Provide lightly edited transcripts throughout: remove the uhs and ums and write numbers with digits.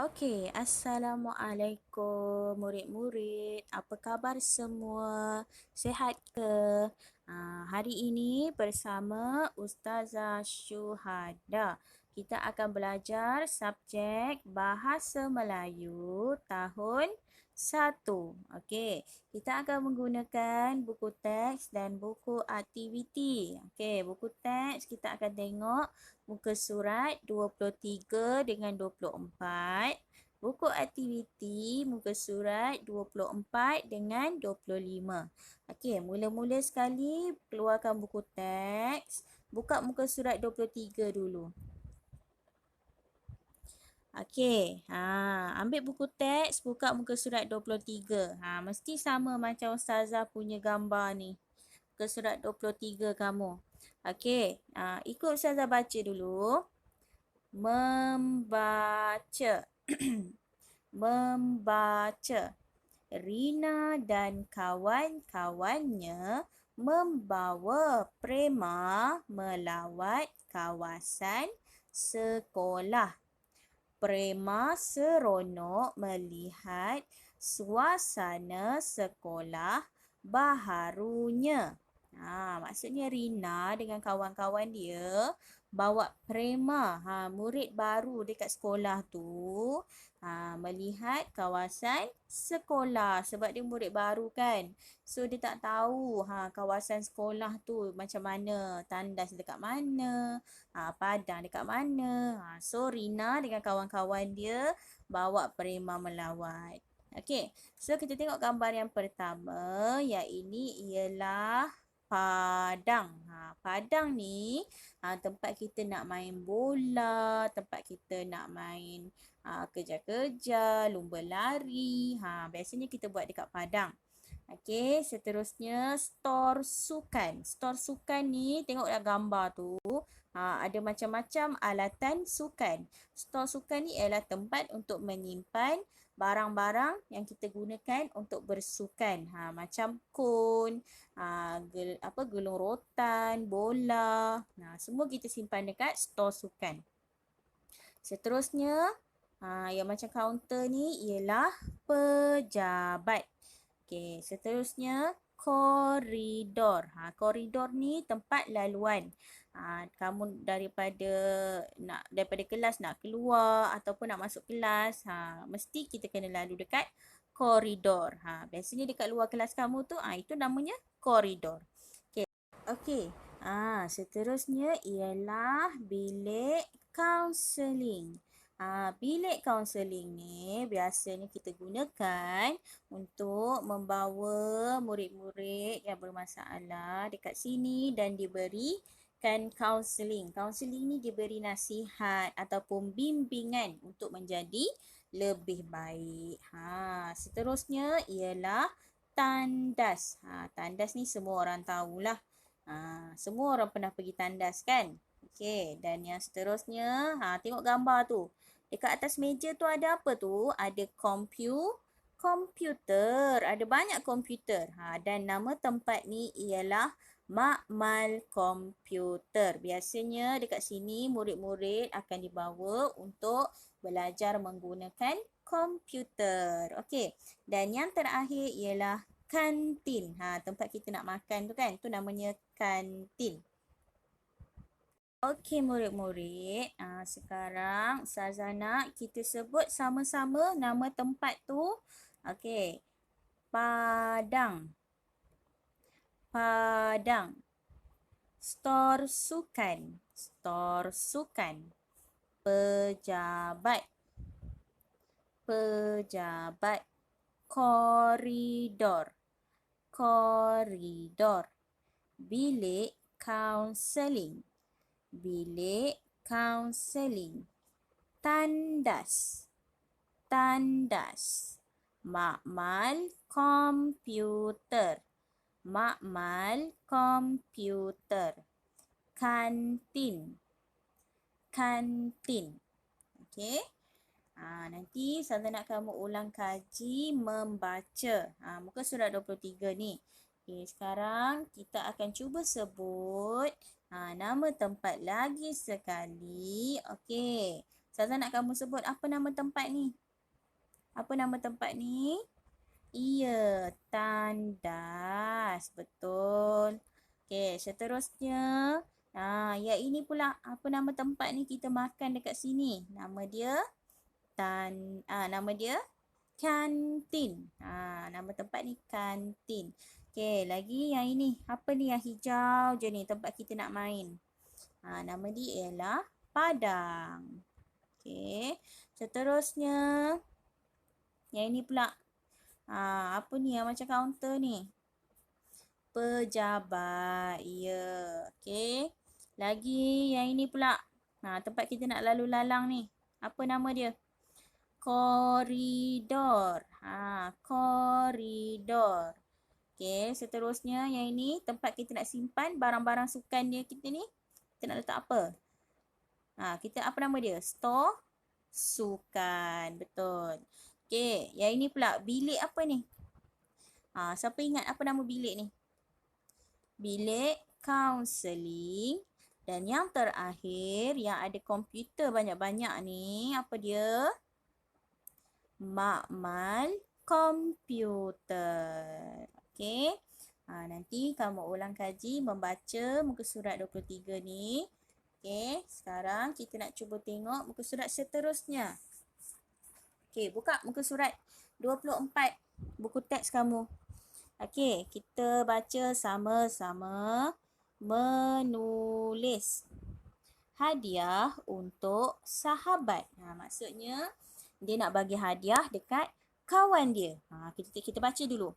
Okey, Assalamualaikum murid-murid. Apa khabar semua? Sihat ke? Hari ini bersama Ustazah Syuhada. Kita akan belajar subjek Bahasa Melayu tahun 1. Okey, kita akan menggunakan buku teks dan buku aktiviti. Okey, buku teks kita akan tengok muka surat 23 dengan 24. Buku aktiviti muka surat 24 dengan 25. Okey, mula-mula sekali keluarkan buku teks. Buka muka surat 23 dulu. Okey, ambil buku teks, buka muka surat 23. Mesti sama macam Ustazah punya gambar ni. Muka surat 23 kamu. Okey, ikut Ustazah baca dulu. Membaca. Membaca. Rina dan kawan-kawannya membawa prema melawat kawasan sekolah. Prema seronok melihat suasana sekolah baharunya. Maksudnya Rina dengan kawan-kawan dia bawa prema, murid baru dekat sekolah tu, melihat kawasan sekolah sebab dia murid baru kan. So dia tak tahu kawasan sekolah tu macam mana, tandas dekat mana, padang dekat mana. So Rina dengan kawan-kawan dia bawa prema melawat. Okey, so kita tengok gambar yang pertama, iaitu ialah padang. Padang ni tempat kita nak main bola, tempat kita nak main kejar-kejar, lumba lari. Biasanya kita buat dekat padang. Okey, seterusnya stor sukan. Stor sukan ni tengoklah gambar tu. Ada macam-macam alatan sukan. Stor sukan ni ialah tempat untuk menyimpan barang-barang yang kita gunakan untuk bersukan. Macam kon, gulung rotan, bola. Semua kita simpan dekat stor sukan. Seterusnya, yang macam kaunter ni ialah pejabat. Okey, seterusnya koridor. Koridor ni tempat laluan. Kamu daripada kelas nak keluar ataupun nak masuk kelas, mesti kita kena lalu dekat koridor. Biasanya dekat luar kelas kamu tu, itu namanya koridor. Okey. Seterusnya ialah bilik kaunseling. Bilik kaunseling ni biasanya kita gunakan untuk membawa murid-murid yang bermasalah dekat sini dan diberikan kaunseling. Kaunseling ni diberi nasihat ataupun bimbingan untuk menjadi lebih baik. Seterusnya ialah tandas. Tandas ni semua orang tahulah. Semua orang pernah pergi tandas kan? Okey, dan yang seterusnya, tengok gambar tu. Dekat atas meja tu ada apa tu? Ada komputer. Ada banyak komputer. Dan nama tempat ni ialah Makmal Komputer. Biasanya dekat sini murid-murid akan dibawa untuk belajar menggunakan komputer. Okey, dan yang terakhir ialah kantin. Tempat kita nak makan tu kan, tu namanya kantin. Okey murid-murid, sekarang Ustazah nak kita sebut sama-sama nama tempat tu. Okey, Padang. Padang. Stor sukan. Stor sukan. Pejabat. Pejabat. Koridor. Koridor. Bilik kaunseling. Bilik kaunseling. Tandas. Tandas. Makmal komputer. Makmal komputer. Kantin. Kantin. Okey. Nanti saya nak kamu ulang kaji membaca. Muka surat 23 ni. Okay, sekarang kita akan cuba sebut nama tempat lagi sekali. Okey. Ustazah nak kamu sebut apa nama tempat ni? Apa nama tempat ni? Iya, tandas. Betul. Okey, seterusnya. Ya ini pula. Apa nama tempat ni kita makan dekat sini? Nama dia nama dia kantin. Nama tempat ni kantin. Okey, lagi yang ini. Apa ni yang hijau je ni tempat kita nak main? Nama dia ialah padang. Okey, seterusnya. Yang ini pula. Apa ni yang macam kaunter ni? Pejabat. Ya. Okey. Lagi yang ini pula. Tempat kita nak lalu lalang ni. Apa nama dia? Koridor. Koridor. Okey, seterusnya yang ini tempat kita nak simpan barang-barang sukan dia kita ni. Kita nak letak apa? Kita apa nama dia? Store sukan. Betul. Okey, yang ini pula bilik apa ni? Siapa ingat apa nama bilik ni? Bilik kaunseling. Dan yang terakhir yang ada komputer banyak-banyak ni, apa dia? Makmal komputer. Okey. Nanti kamu ulang kaji membaca muka surat 23 ni. Okey, sekarang kita nak cuba tengok muka surat seterusnya. Okey, buka muka surat 24 buku teks kamu. Okey, kita baca sama-sama. Menulis. Hadiah untuk sahabat. Maksudnya dia nak bagi hadiah dekat kawan dia. Kita baca dulu.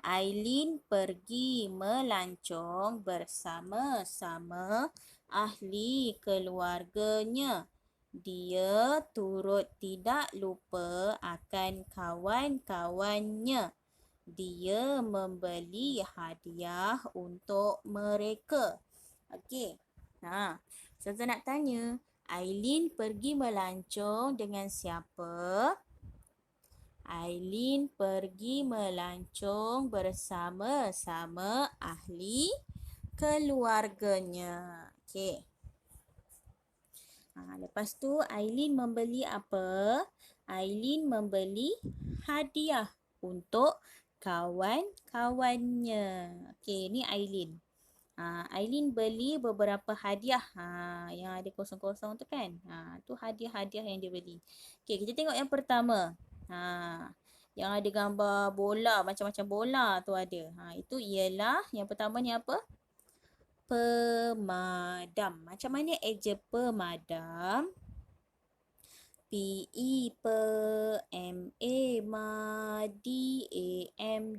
Aileen pergi melancong bersama-sama ahli keluarganya. Dia turut tidak lupa akan kawan-kawannya. Dia membeli hadiah untuk mereka. Okey. Saya nak tanya, Aileen pergi melancong dengan siapa? Aileen pergi melancong bersama-sama ahli keluarganya. Okey. Lepas tu Aileen membeli apa? Aileen membeli hadiah untuk kawan-kawannya. Okey, ni Aileen. Aileen beli beberapa hadiah. Yang ada kosong-kosong tu kan. Tu hadiah-hadiah yang dia beli. Okey, kita tengok yang pertama. Yang ada gambar bola, macam-macam bola tu ada. Itu ialah yang pertama ni apa? Pemadam. Macam mana eja pemadam? P-E-M-A-D-A-M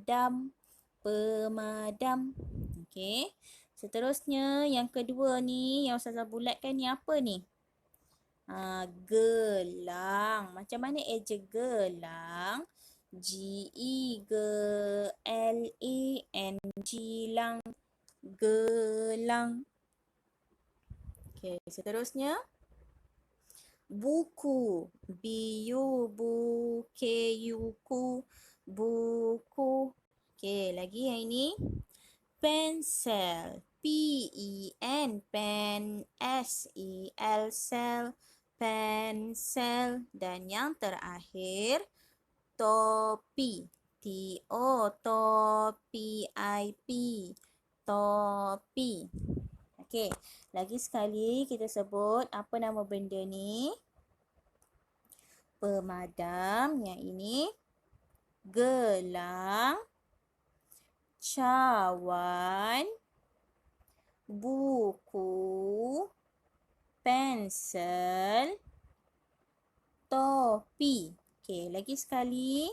dam. Pemadam. Okey. Seterusnya yang kedua ni yang Ustazah bulatkan ni apa ni? Gelang. Macam mana eja gelang? G-E-G-L-A-N Gilang. Gelang. Okey, seterusnya buku. B-U-K-U-Ku. Buku. Okey, lagi yang ini pensel. P-E-N pen. S-E-L sel. Pensel. Dan yang terakhir topi. T-O-P-I-P. Topi. Okey, lagi sekali kita sebut apa nama benda ni? Pemadam. Yang ini gelang, cawan, buku, pensel, topi. Okey, lagi sekali.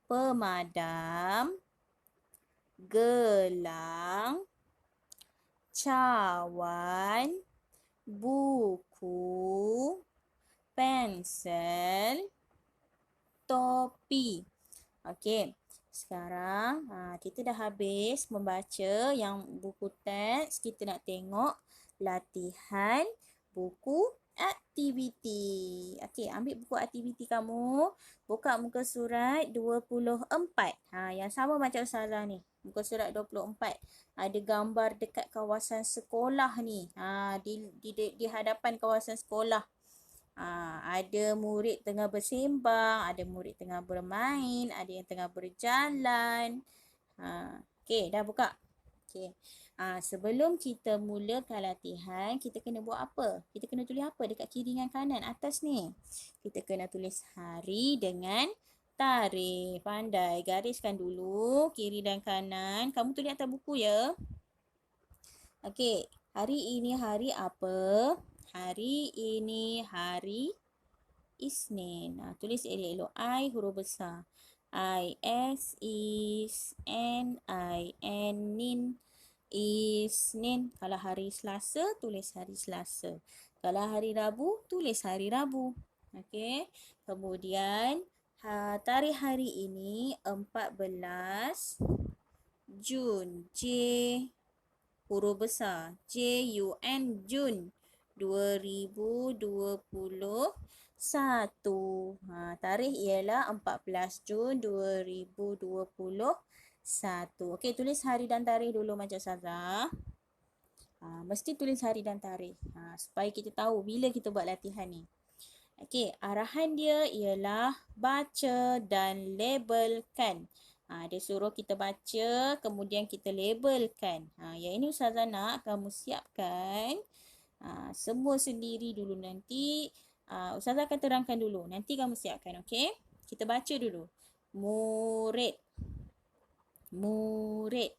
Pemadam, gelang, cawan, buku, pensel, topi. Okey, sekarang kita dah habis membaca yang buku teks. Kita nak tengok latihan buku aktiviti. Okey, ambil buku aktiviti kamu. Buka muka surat 24. Yang sama macam Ustazah ni. Muka surat 24. Ada gambar dekat kawasan sekolah ni. Di hadapan kawasan sekolah. Ada murid tengah bersembang, ada murid tengah bermain, ada yang tengah berjalan. Okey, dah buka. Okey. Sebelum kita mulakan latihan, kita kena buat apa? Kita kena tulis apa dekat kiri dengan kanan atas ni? Kita kena tulis hari dengan tarikh. Pandai. Gariskan dulu kiri dan kanan. Kamu tulis atas buku ya. Okey. Hari ini hari apa? Hari ini hari Isnin. Tulis elok-elok. I huruf besar. I, S, Is, N, I, N, Nin, Isnin. Kalau hari Selasa, tulis hari Selasa. Kalau hari Rabu, tulis hari Rabu. Okey. Kemudian, tarikh hari ini 14 Jun. J huruf besar. J-U-N, Jun. 2021. Tarikh ialah 14 Jun 2021. Okey, tulis hari dan tarikh dulu macam Ustazah. Mesti tulis hari dan tarikh. Supaya kita tahu bila kita buat latihan ni. Okey, arahan dia ialah baca dan labelkan. Dia suruh kita baca, kemudian kita labelkan. Yang ini Ustazah nak kamu siapkan semua sendiri dulu nanti. Ustazah akan terangkan dulu. Nanti kamu siapkan, okey? Kita baca dulu. Murid. Murid.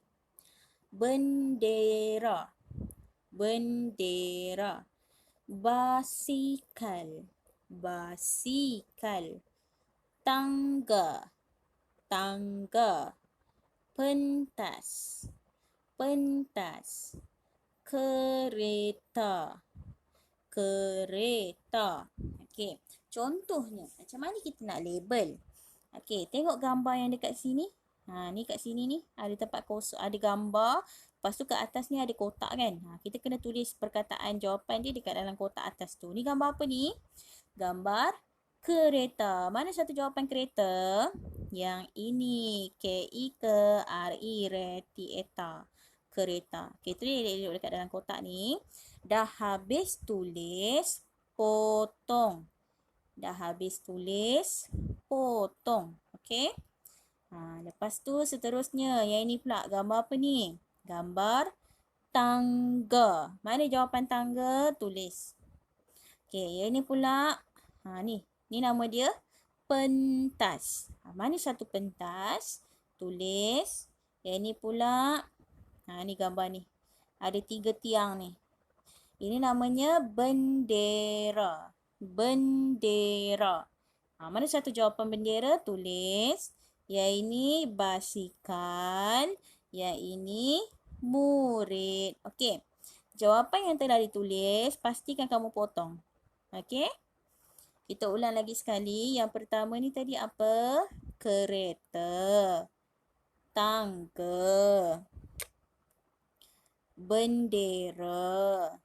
Bendera. Bendera. Basikal. Basikal. Tangga. Tangga. Pentas. Pentas. Kereta. Kereta. Okey. Contohnya, macam mana kita nak label? Okey, tengok gambar yang dekat sini. Ni kat sini ni ada tempat kosong, ada gambar. Lepas tu kat atas ni ada kotak kan? Kita kena tulis perkataan jawapan dia dekat dalam kotak atas tu. Ni gambar apa ni? Gambar kereta. Mana satu jawapan kereta? Yang ini. K-I-K-R-I. Retieta. Kereta. Okey, tulis elok-elok dekat dalam kotak ni. Dah habis tulis, potong. Dah habis tulis, potong. Okey. Lepas tu seterusnya. Yang ini pula gambar apa ni? Gambar tangga. Mana jawapan tangga? Tulis. Okey, yang ini pula. Ni nama dia pentas. Mana satu pentas? Tulis. Yang ini pula. Ni gambar ni. Ada 3 tiang ni. Ini namanya bendera. Bendera. Mana satu jawapan bendera? Tulis. Yang ini basikal. Yang ini murid. Okey. Jawapan yang telah ditulis, pastikan kamu potong. Okey. Kita ulang lagi sekali. Yang pertama ni tadi apa? Kereta. Tangga. Bendera.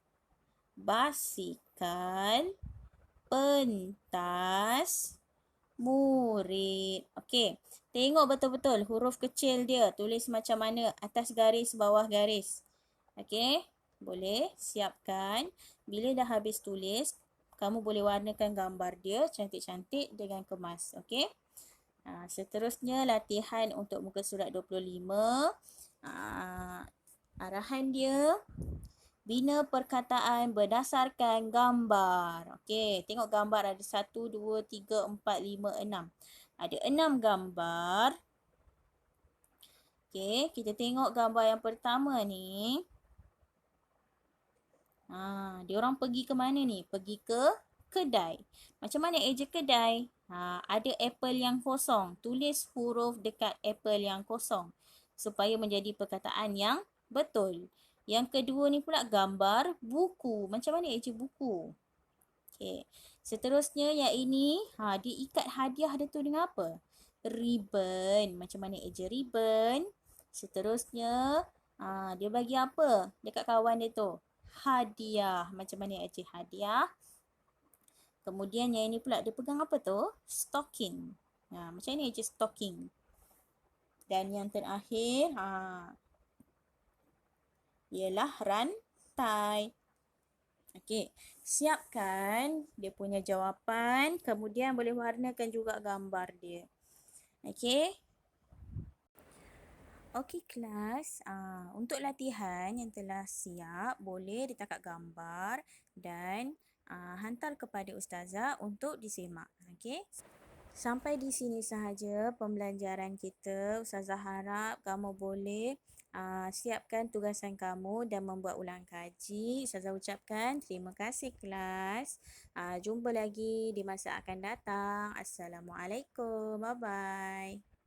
Basikal. Pentas. Murid. Okey. Tengok betul-betul huruf kecil dia. Tulis macam mana? Atas garis, bawah garis. Okey. Boleh. Siapkan. Bila dah habis tulis, kamu boleh warnakan gambar dia cantik-cantik dengan kemas. Okey. Seterusnya latihan untuk muka surat 25. Arahan dia. Bina perkataan berdasarkan gambar. Okey, tengok gambar ada 1, 2, 3, 4, 5, 6. Ada 6 gambar. Okey, kita tengok gambar yang pertama ni. Dia orang pergi ke mana ni? Pergi ke kedai. Macam mana eja kedai? Ada apple yang kosong. Tulis huruf dekat apple yang kosong. Supaya menjadi perkataan yang betul. Yang kedua ni pula gambar buku. Macam mana eja buku? Okey. Seterusnya yang ini, diikat hadiah dia tu dengan apa? Ribbon. Macam mana eja ribbon? Seterusnya, dia bagi apa dekat kawan dia tu? Hadiah. Macam mana eja hadiah? Kemudian yang ini pula dia pegang apa tu? Stocking. Macam mana eja stocking? Dan yang terakhir, ialah rantai. Okey, siapkan dia punya jawapan, kemudian boleh warnakan juga gambar dia. Okey. Okey kelas, untuk latihan yang telah siap, boleh ditangkap gambar dan hantar kepada ustazah untuk disemak. Okey. Sampai di sini sahaja pembelajaran kita. Ustazah harap kamu boleh siapkan tugasan kamu dan membuat ulang kaji. Ustazah ucapkan terima kasih kelas. Jumpa lagi di masa akan datang. Assalamualaikum. Bye-bye.